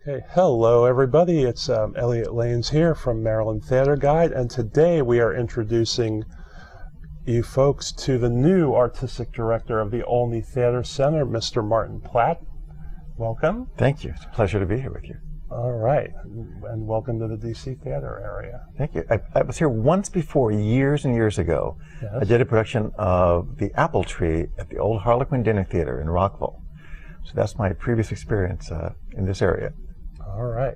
Okay, hello everybody, it's Elliot Lanes here from Maryland Theater Guide, and today we are introducing you folks to the new artistic director of the Olney Theater Center, Mr. Martin Platt. Welcome. Thank you. It's a pleasure to be here with you. All right, and welcome to the DC theater area. Thank you. I was here once before, years and years ago. Yes. I did a production of The Apple Tree at the old Harlequin Dinner Theater in Rockville. So that's my previous experience in this area. All right.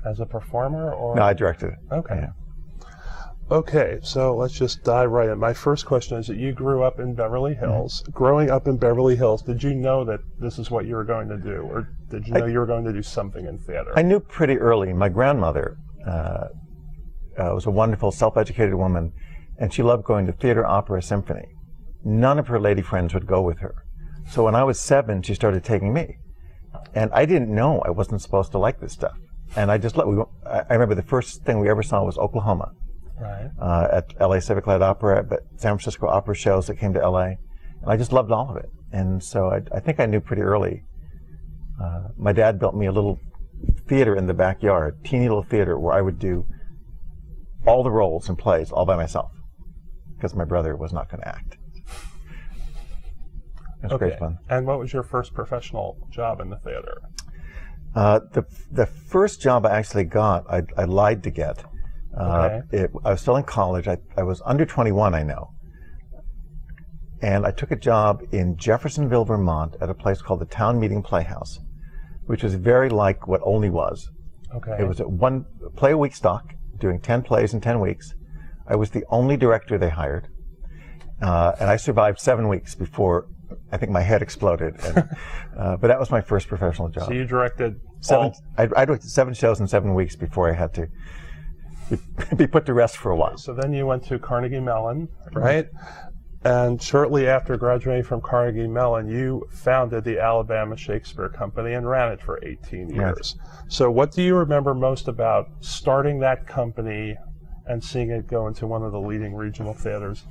As a performer or? No, I directed it. Okay. Yeah. Okay, so let's just dive right in. My first question is that you grew up in Beverly Hills. Mm-hmm. Growing up in Beverly Hills, did you know that this is what you were going to do, or did you know you were going to do something in theater? I knew pretty early. My grandmother was a wonderful, self-educated woman, and she loved going to theater, opera, symphony. None of her lady friends would go with her. So when I was 7, she started taking me. And I didn't know I wasn't supposed to like this stuff. And I just I remember the first thing we ever saw was Oklahoma. Right. At LA Civic Light Opera, but San Francisco opera shows that came to LA. And I just loved all of it. And so I think I knew pretty early. My dad built me a little theater in the backyard, teeny little theater where I would do all the roles and plays all by myself because my brother was not going to act. It was great fun. And what was your first professional job in the theater? The first job I actually got, I lied to get. I was still in college. I was under 21, I know. And I took a job in Jeffersonville, Vermont at a place called the Town Meeting Playhouse, which was very like what Olney was. Okay. It was a one play a week stock, doing 10 plays in 10 weeks. I was the only director they hired. And I survived 7 weeks before I think my head exploded. And, but that was my first professional job. So you directed I directed 7 shows in 7 weeks before I had to be put to rest for a while. So then you went to Carnegie Mellon, right? And shortly after graduating from Carnegie Mellon, you founded the Alabama Shakespeare Company and ran it for 18 years. Right. So what do you remember most about starting that company and seeing it go into one of the leading regional theaters?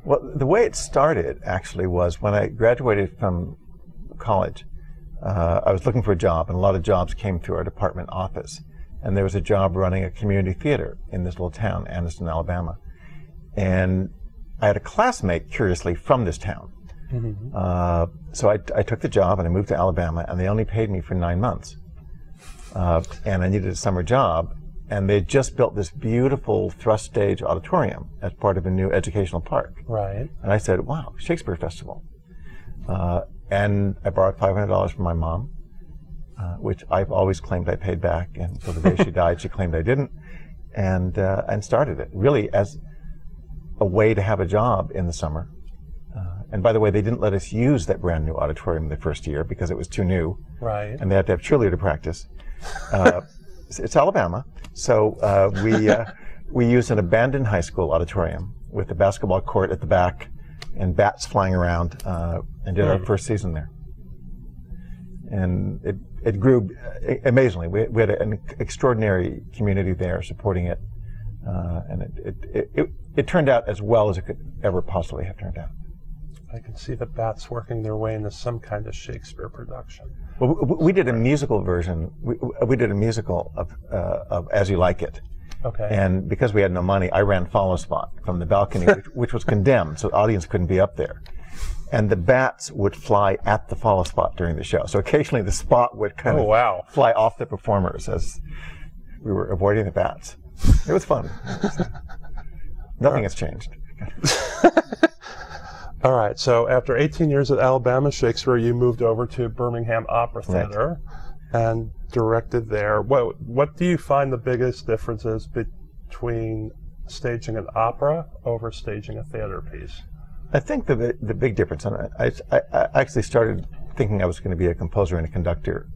Well, the way it started actually was when I graduated from college, I was looking for a job, and a lot of jobs came through our department office. And there was a job running a community theater in this little town, Anniston, Alabama. And I had a classmate, curiously, from this town. Mm-hmm. So I took the job and I moved to Alabama, and they only paid me for 9 months. And I needed a summer job, and they just built this beautiful thrust stage auditorium as part of a new educational park. Right. And I said, wow, Shakespeare Festival. And I borrowed $500 from my mom. Which I've always claimed I paid back, and until the day she died, she claimed I didn't, and started it really as a way to have a job in the summer. And by the way, they didn't let us use that brand new auditorium the first year because it was too new, right? And they had to have cheerleader practice. It's Alabama, so we used an abandoned high school auditorium with the basketball court at the back and bats flying around, and did our first season there. And it grew amazingly. We had an extraordinary community there supporting it, and it turned out as well as it could ever possibly have turned out. I can see the bats working their way into some kind of Shakespeare production. Well, we did a musical version. We did a musical of As You Like It. Okay. And because we had no money, I ran follow spot from the balcony, which was condemned, so the audience couldn't be up there. And the bats would fly at the follow spot during the show. So occasionally the spot would kind of fly off the performers as we were avoiding the bats. It was fun. Nothing has changed. All right. So after 18 years at Alabama Shakespeare, you moved over to Birmingham Opera Theater and directed there. What do you find the biggest differences between staging an opera over staging a theater piece? I think the big difference, and I actually started thinking I was going to be a composer and a conductor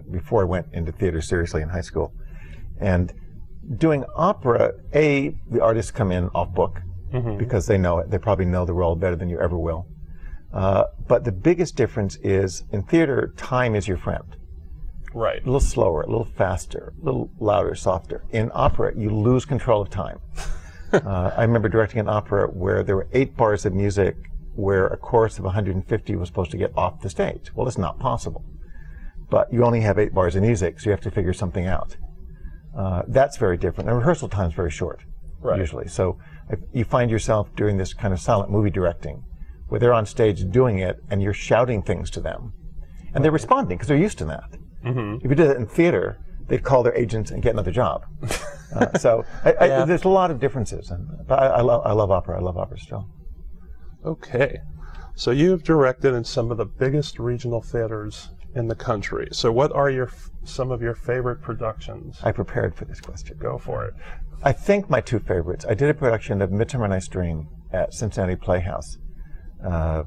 before I went into theater seriously in high school. And doing opera, the artists come in off book because they know it. They probably know the role better than you ever will. But the biggest difference is in theater, time is your friend. Right. A little slower, a little faster, a little louder, softer. In opera, you lose control of time. I remember directing an opera where there were 8 bars of music where a chorus of 150 was supposed to get off the stage. Well, it's not possible. but you only have 8 bars of music, so you have to figure something out. That's very different. And rehearsal time's very short, usually. So if you find yourself doing this kind of silent movie directing, where they're on stage doing it, and you're shouting things to them, and they're responding because they're used to that. If you did it in theater, they'd call their agents and get another job. So there's a lot of differences, but I love opera. I love opera still. Okay, so you've directed in some of the biggest regional theaters in the country. So what are some of your favorite productions? I prepared for this question. Go for it. I think my 2 favorites. I did a production of Midsummer Night's Dream at Cincinnati Playhouse. I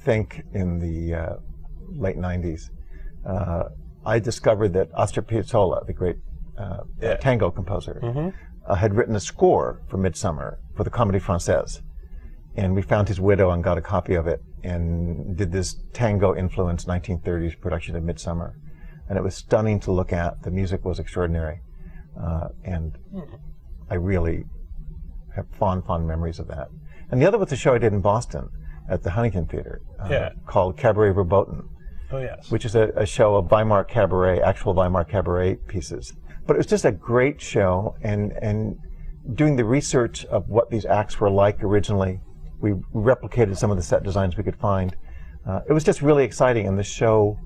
think in the late 90s. I discovered that Astor Piazzolla, the great tango composer, had written a score for Midsummer for the Comédie Française. And we found his widow and got a copy of it and did this tango-influenced 1930s production of Midsummer. And it was stunning to look at. The music was extraordinary. And I really have fond memories of that. And the other was a show I did in Boston at the Huntington Theater called Cabaret Verboten. Oh, yes. Which is a show of Weimar cabaret, actual Weimar cabaret pieces. But it was just a great show, and doing the research of what these acts were like originally, we replicated some of the set designs we could find. It was just really exciting, and the show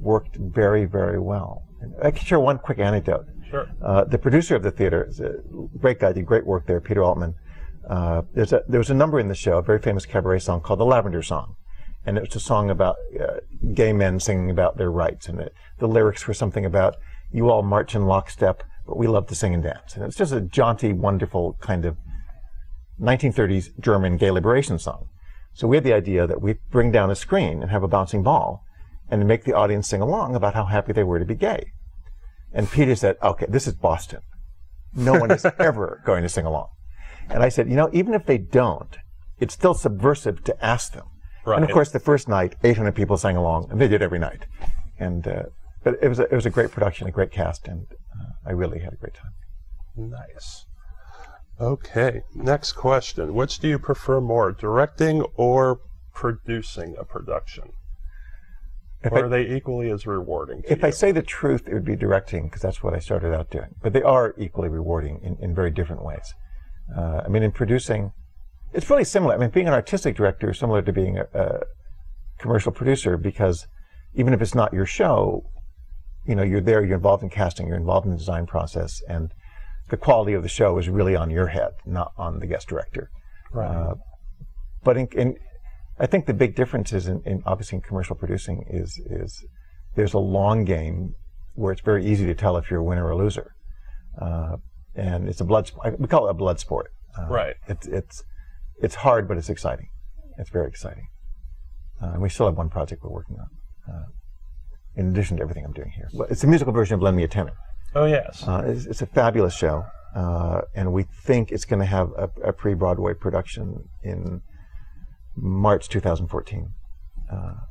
worked very, very well. And I can share one quick anecdote. Sure. The producer of the theater is a great guy, did great work there, Peter Altman. There was a number in the show, a very famous cabaret song called The Lavender Song. And it was a song about gay men singing about their rights. And the lyrics were something about, you all march in lockstep, but we love to sing and dance. And it's just a jaunty, wonderful kind of 1930s German gay liberation song. So we had the idea that we'd bring down a screen and have a bouncing ball and make the audience sing along about how happy they were to be gay. And Peter said, okay, this is Boston. No one is ever going to sing along. And I said, even if they don't, it's still subversive to ask them. Right. And of course, the first night, 800 people sang along, and they did every night. And but it was a great production, a great cast, and I really had a great time. Nice. Okay, next question. Which do you prefer more, directing or producing a production? Or are they equally as rewarding to you? If I say the truth, it would be directing, because that's what I started out doing. But they are equally rewarding in very different ways. I mean, in producing, it's really similar. I mean, being an artistic director is similar to being a commercial producer, because even if it's not your show, you're there, you're involved in casting, you're involved in the design process, and the quality of the show is really on your head, not on the guest director. Right. But I think the big difference is obviously in commercial producing is there's a long game where it's very easy to tell if you're a winner or a loser. And it's a blood sport. We call it a blood sport. Right. It's hard, but it's exciting. It's very exciting. And we still have one project we're working on, in addition to everything I'm doing here. It's a musical version of Lend Me a Tenor. Oh, yes. It's a fabulous show, and we think it's going to have a pre-Broadway production in March 2014.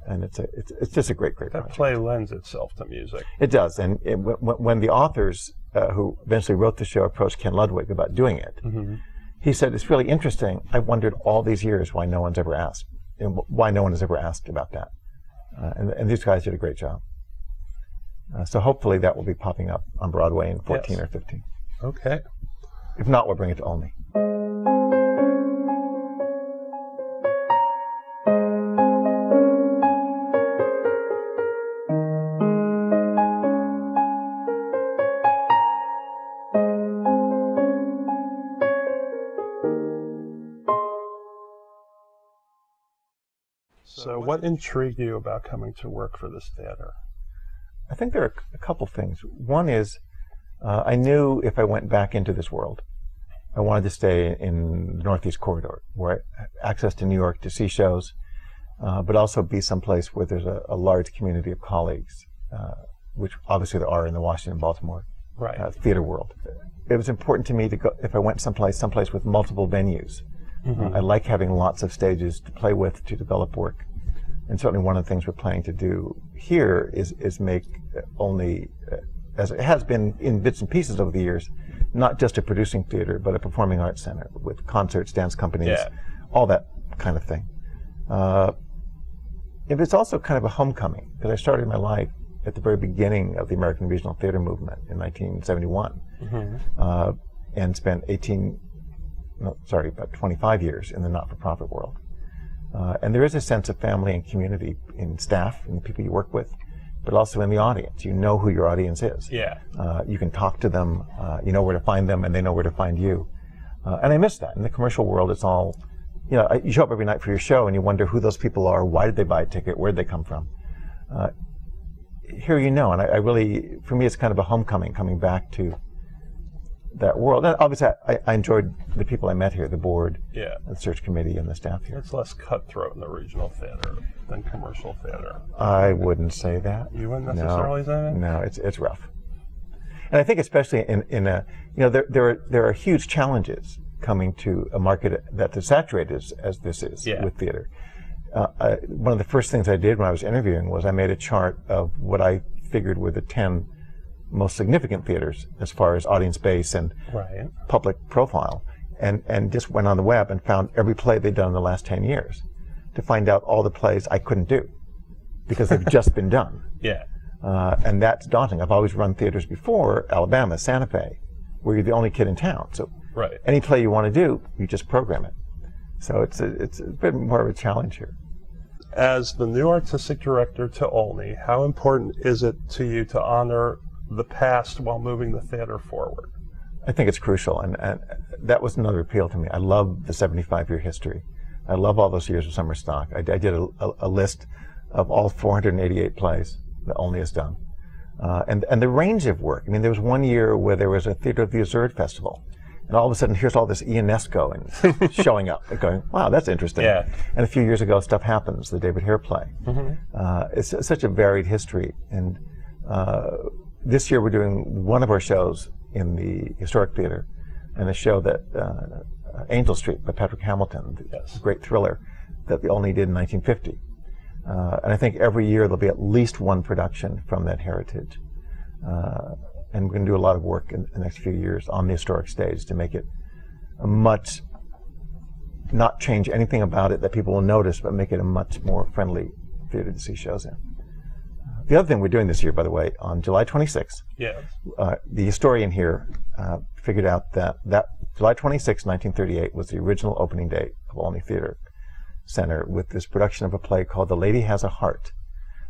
And it's just a great project. That play lends itself to music. It does, and when the authors who eventually wrote the show approached Ken Ludwig about doing it, he said, it's really interesting. I've wondered all these years why no one's ever asked, and why no one has ever asked about that. And these guys did a great job. So hopefully that will be popping up on Broadway in 14 or 15. Okay. If not, we'll bring it to Olney. So what intrigued you about coming to work for this theater? I think there are a couple things. One is, I knew if I went back into this world, I wanted to stay in the Northeast Corridor, where I have access to New York to see shows, but also be someplace where there's a large community of colleagues, which obviously there are in the Washington, Baltimore theater world. It was important to me to go, if I went someplace with multiple venues. I like having lots of stages to play with, to develop work. And certainly one of the things we're planning to do here is make Olney, as it has been in bits and pieces over the years, not just a producing theater, but a performing arts center with concerts, dance companies, all that kind of thing. It's also kind of a homecoming, because I started my life at the very beginning of the American Regional Theater movement in 1971, and spent about 25 years in the not-for-profit world. And there is a sense of family and community in staff and the people you work with, but also in the audience. You know who your audience is. Yeah. You can talk to them, you know where to find them, and they know where to find you. And I miss that. In the commercial world, it's all, you know, you show up every night for your show and you wonder who those people are, why did they buy a ticket, where did they come from? Here you know, and I really, for me, it's kind of a homecoming, coming back to that world. And obviously, I enjoyed the people I met here, the board, the search committee, and the staff here. It's less cutthroat in the regional theater than commercial theater. I wouldn't say that. You wouldn't necessarily say that? No, it's rough. And I think especially in a, you know, there are huge challenges coming to a market that's as saturated as this is with theater. One of the first things I did when I was interviewing was I made a chart of what I figured were the 10 most significant theaters as far as audience base and public profile, and just went on the web and found every play they'd done in the last 10 years to find out all the plays I couldn't do because they've just been done. And that's daunting. I've always run theaters before, Alabama, Santa Fe, where you're the only kid in town. So any play you want to do, you just program it. So it's a bit more of a challenge here. As the new artistic director to Olney, how important is it to you to honor the past while moving the theater forward? I think it's crucial, and that was another appeal to me. I love the 75-year history. I love all those years of summer stock. I did a list of all 488 plays that Olney has done. And the range of work. I mean, there was one year where there was a Theater of the Absurd festival, and all of a sudden here's all this Ionesco and showing up and going, wow, that's interesting. And a few years ago, Stuff Happens, the David Hare play. It's such a varied history. And this year we're doing one of our shows in the Historic Theater, and a show that Angel Street by Patrick Hamilton, the great thriller that the Olney did in 1950. And I think every year there'll be at least one production from that heritage. And we're going to do a lot of work in the next few years on the historic stage to make it a much, not change anything about it that people will notice, but make it a much more friendly theater to see shows in. The other thing we're doing this year, by the way, on July 26th, the historian here figured out that July 26, 1938 was the original opening date of Olney Theater Center with this production of a play called The Lady Has a Heart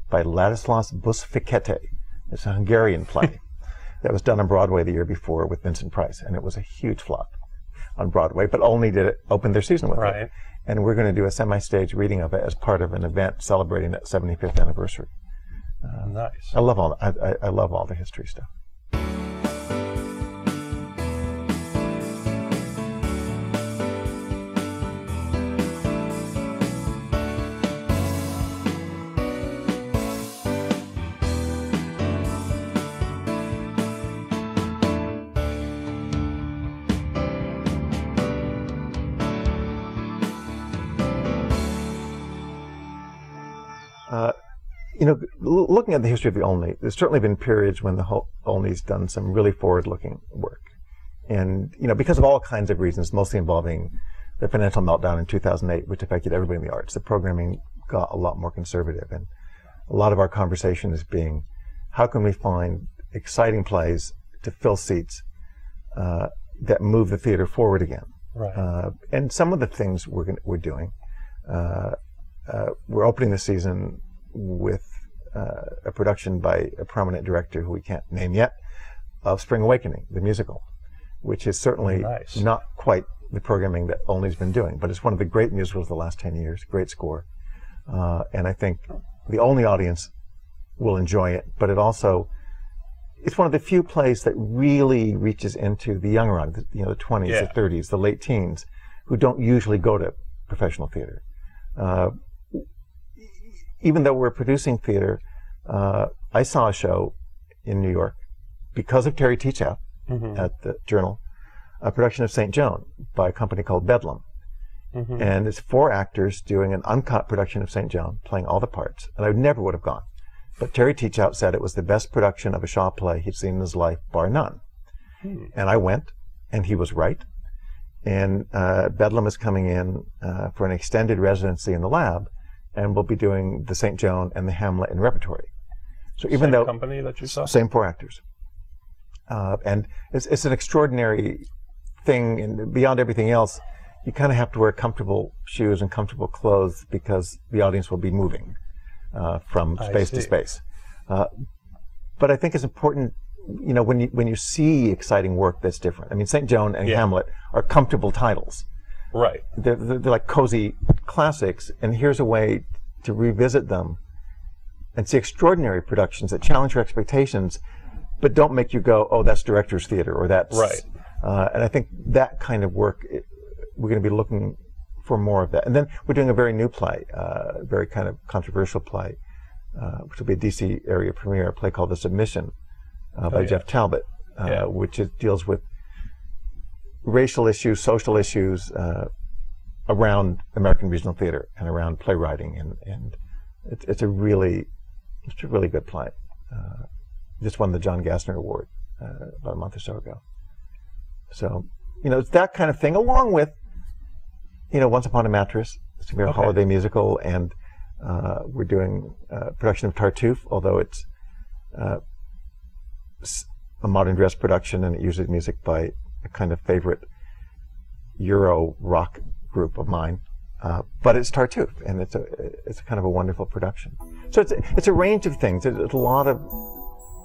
by Ladislas Busfikete. It's a Hungarian play that was done on Broadway the year before with Vincent Price, and it was a huge flop on Broadway, but Olney opened their season with it. And we're going to do a semi-stage reading of it as part of an event celebrating that 75th anniversary. Nice. I love all the history stuff. You know, looking at the history of the Olney, there's certainly been periods when the Olney's done some really forward-looking work. And, you know, because of all kinds of reasons, mostly involving the financial meltdown in 2008, which affected everybody in the arts, the programming got a lot more conservative. And a lot of our conversation is being, how can we find exciting plays to fill seats that move the theater forward again? And some of the things we're doing, we're opening the season with a production by a prominent director who we can't name yet, of Spring Awakening, the musical, which is certainly not quite the programming that Olney's been doing, but it's one of the great musicals of the last 10 years, great score. And I think the Olney audience will enjoy it, but it's one of the few plays that really reaches into the younger audience, you know, the 20s, the 30s, the late teens, who don't usually go to professional theater. Even though we're producing theater, I saw a show in New York because of Terry Teachout at the Journal, a production of St. Joan by a company called Bedlam. And it's 4 actors doing an uncut production of St. Joan, playing all the parts. And I never would have gone. But Terry Teachout said it was the best production of a Shaw play he'd seen in his life, bar none. And I went, and he was right. And Bedlam is coming in for an extended residency in the lab, and we'll be doing the St. Joan and the Hamlet in repertory. So even though company that you saw? Same 4 actors. And it's an extraordinary thing, and beyond everything else, you kind of have to wear comfortable shoes and comfortable clothes because the audience will be moving from space to space. But I think it's important, you know, when you see exciting work that's different. I mean, St. Joan and Hamlet are comfortable titles. Right. They're like cozy classics, and here's a way to revisit them and see extraordinary productions that challenge your expectations, but don't make you go, oh, that's director's theater, or that's... Right. And I think that kind of work, we're going to be looking for more of that. And then we're doing a very new play, very kind of controversial play, which will be a DC area premiere, a play called The Submission by Jeff Talbot, which deals with racial issues, social issues around American regional theater and around playwriting, and it's a really good play. Just won the John Gassner Award about a month or so ago. So, you know, it's that kind of thing, along with, you know, Once Upon a Mattress. It's going to be a holiday musical, and we're doing a production of Tartuffe, although it's a modern dress production, and it uses music by a kind of favorite Euro rock group of mine. But it's Tartuffe, and it's a kind of a wonderful production. So it's a range of things. It's a lot of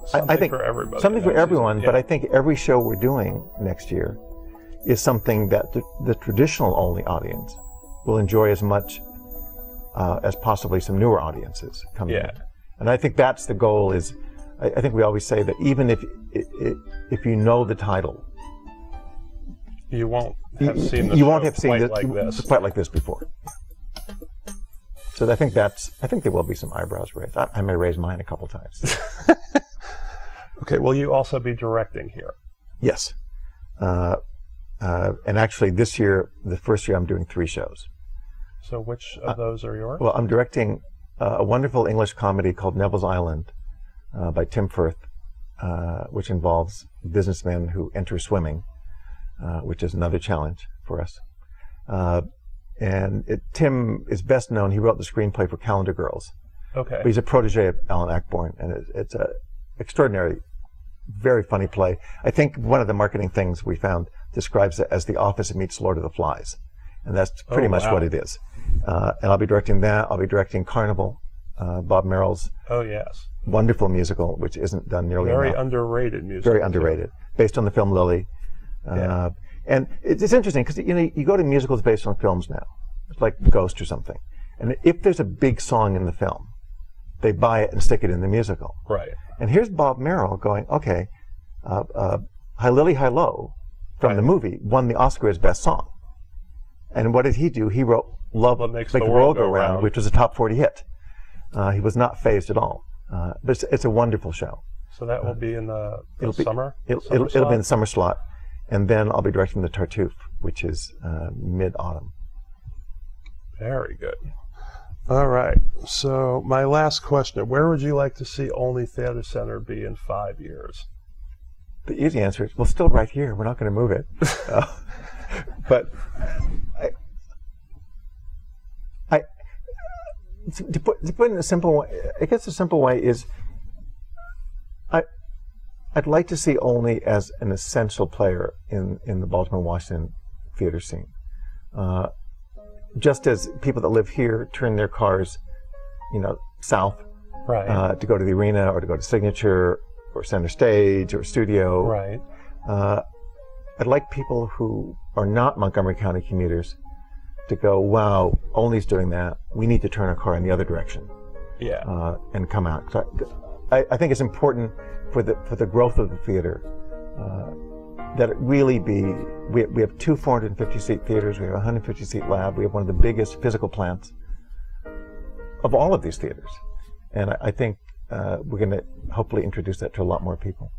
something I think for everybody. Something for everyone, but I think every show we're doing next year is something that the traditional Olney audience will enjoy as much as possibly some newer audiences coming in. And I think that's the goal. Is I think we always say that even if you know the title, you won't have seen quite like this before. So I think there will be some eyebrows raised. I may raise mine a couple times. Okay, will you also be directing here? Yes. And actually this year, the first year, I'm doing 3 shows. So which of those are yours? Well, I'm directing a wonderful English comedy called Neville's Island by Tim Firth, which involves businessmen who enter swimming, which is another challenge for us. And Tim is best known, he wrote the screenplay for Calendar Girls. Okay. But he's a protege of Alan Ayckbourn, and it's an extraordinary, very funny play. I think one of the marketing things we found describes it as The Office meets Lord of the Flies. And that's pretty much what it is. And I'll be directing that. I'll be directing Carnival, Bob Merrill's wonderful musical, which isn't done nearly enough. Very underrated musical. Very underrated. Based on the film Lily. And it's interesting because you go to musicals based on films now. It's like Ghost or something. And if there's a big song in the film, they buy it and stick it in the musical. Right. And here's Bob Merrill going, okay, Hi Lily, Hi Lo from the movie won the Oscar as Best Song. And what did he do? He wrote Love Makes the World Go Round, which was a top 40 hit. He was not phased at all. But it's a wonderful show. So that will be in the summer? It'll be in the summer slot. And then I'll be directing the Tartuffe, which is mid-autumn. Very good. All right. So my last question, where would you like to see Olney Theater Center be in 5 years? The easy answer is, well, still right here. We're not going to move it. But to put it in a simple way, I guess the simple way is I'd like to see Olney as an essential player in the Baltimore, Washington theater scene. Just as people that live here turn their cars, south to go to the arena or to go to Signature or Center Stage or Studio. Right. I'd like people who are not Montgomery County commuters to go, wow, Olney's doing that. We need to turn our car in the other direction. Yeah. And come out. So I think it's important for the growth of the theater that it really be. We have 2 450-seat theaters. We have a 150-seat lab. We have one of the biggest physical plants of all of these theaters, and I think we're going to hopefully introduce that to a lot more people.